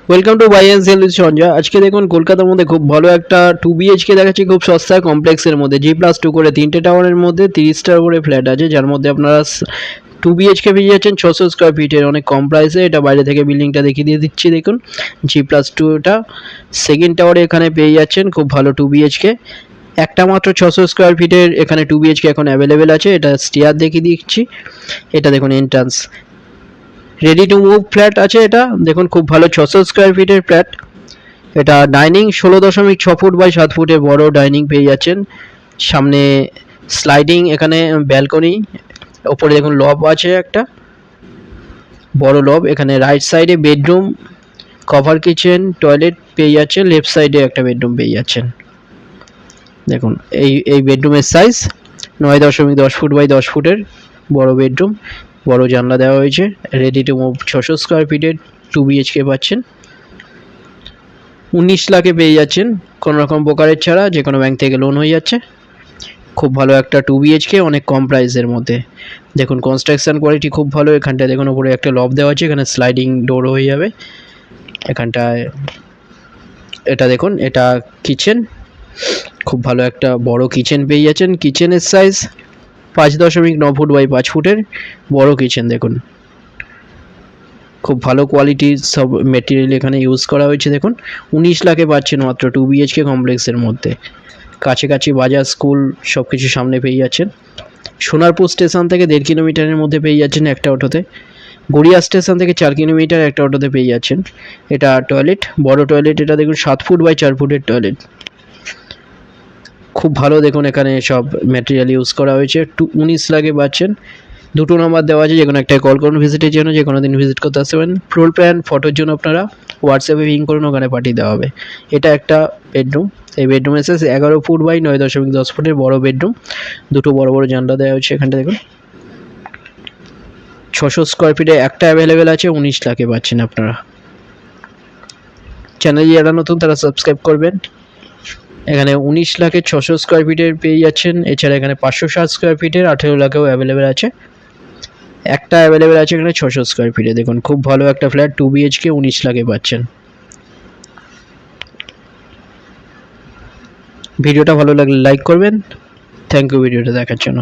Welcome to buy and sell with Sanjay. আজকে দেখুন কলকাতার মধ্যে খুব ভালো একটা 2 BHK দেখাচ্ছি, খুব সস্তায় কমপ্লেক্সের মধ্যে G+2 করে 3টে টাওয়ারের মধ্যে 30টার করে ফ্ল্যাট আছে, যার মধ্যে আপনারা 2 BHK পেয়ে যাচ্ছেন 600 স্কোয়ার ফিটের অনেক কম প্রাইসে। এটা বাইরে থেকে বিল্ডিংটা দেখিয়ে দিয়ে দিচ্ছি। দেখুন G+2 এটা সেকেন্ড টাওয়ারে এখানে পেয়ে যাচ্ছেন খুব ভালো 2 BHK। একটা মাত্র 600 স্কোয়ার ফিটের এখানে 2 BHK এখন অ্যাভেলেবেল আছে। এটা স্টেয়ার দেখিয়ে দিচ্ছি। এটা দেখুন entrance, ready to move flat আছে। এটা দেখুন খুব ভালো 600 স্কোয়ার ফিটের ফ্ল্যাট। এটা ডাইনিং 16.6 ফুট বাই 7 ফুটের বড় ডাইনিং পেয়ে যাচ্ছেন। সামনে স্লাইডিং, এখানে ব্যালকনি, ওপরে দেখুন লব আছে একটা বড় লব। এখানে রাইট সাইডে বেডরুম, কভার কিচেন, টয়লেট পেয়ে যাচ্ছেন। লেফট সাইডে একটা বেডরুম পেয়ে যাচ্ছেন। দেখুন এই বেডরুমের সাইজ 9.10 ফুট বাই 10 ফুটের বড় বেডরুম, বড় জানলা দেওয়া হয়েছে। রেডি টু মুভ 600 স্কোয়ার ফিটের 2 BHK পাচ্ছেন 19 লাখে পেয়ে যাচ্ছেন, কোনো রকম ব্রোকারেজ ছাড়া, যে কোনো ব্যাংক থেকে লোন হয়ে যাচ্ছে। খুব ভালো একটা 2 BHK অনেক কম প্রাইসের মধ্যে। দেখুন কনস্ট্রাকশন কোয়ালিটি খুব ভালো। এখানটায় দেখুন উপরে একটা লব দেওয়া আছে, এখানে স্লাইডিং ডোর হয়ে যাবে। এখানটায় এটা দেখুন, এটা কিচেন, খুব ভালো একটা বড় কিচেন পেয়ে যাচ্ছেন। কিচেনের সাইজ 5.9 ফুট বাই 5 ফুটের বড় কিচেন। দেখুন খুব ভালো কোয়ালিটির সব মেটেরিয়াল এখানে ইউজ করা হয়েছে। দেখুন 19 লাখে পাচ্ছেন মাত্র 2 BHK কমপ্লেক্সের মধ্যে। কাছাকাছি বাজার, স্কুল সব কিছু সামনে পেয়ে যাচ্ছেন। সোনারপুর স্টেশন থেকে 1.5 কিলোমিটারের মধ্যে পেয়ে যাচ্ছেন একটা অটোতে। গড়িয়া স্টেশন থেকে 4 কিলোমিটার একটা অটোতে পেয়ে যাচ্ছেন। এটা টয়লেট, বড় টয়লেট। এটা দেখুন 7 ফুট বাই 4 ফুটের টয়লেট, খুব ভালো। দেখুন এখানে সব ম্যাটেরিয়াল ইউজ করা হয়েছে। 19 লাখে পাচ্ছেন। দুটো নাম্বার দেওয়া আছে, যে কোনো একটাই কল করুন ভিজিটের জন্য, যে কোনো দিন ভিজিট করতে আসতে পারেন। ফ্লোর প্ল্যান ফটোর জন্য আপনারা হোয়াটসঅ্যাপে পিং করুন, ওখানে পাঠিয়ে দেওয়া হবে। এটা একটা বেডরুম। এই বেডরুমের সাইজ 11 ফুট বাই 9.10 ফুটের বড় বেডরুম। দুটো বড় বড় জানলা দেওয়া হচ্ছে। এখানটা দেখুন 600 স্কোয়ার ফিটে একটা অ্যাভেলেবেল আছে, 19 লাখে পাচ্ছেন আপনারা। চ্যানেল যারা নতুন তারা সাবস্ক্রাইব করবেন। এখানে 19 লাখে 600 স্কোয়ার ফিটের পেয়ে যাচ্ছেন। এছাড়া এখানে 560 স্কোয়ার ফিটের 18 লাখেও অ্যাভেলেবেল আছে। একটা অ্যাভেলেবেল আছে এখানে 600 স্কোয়ার ফিটে। দেখুন খুব ভালো একটা ফ্ল্যাট 2 BHK 19 লাখে পাচ্ছেন। ভিডিওটা ভালো লাগলে লাইক করবেন। থ্যাংক ইউ ভিডিওটা দেখার জন্য।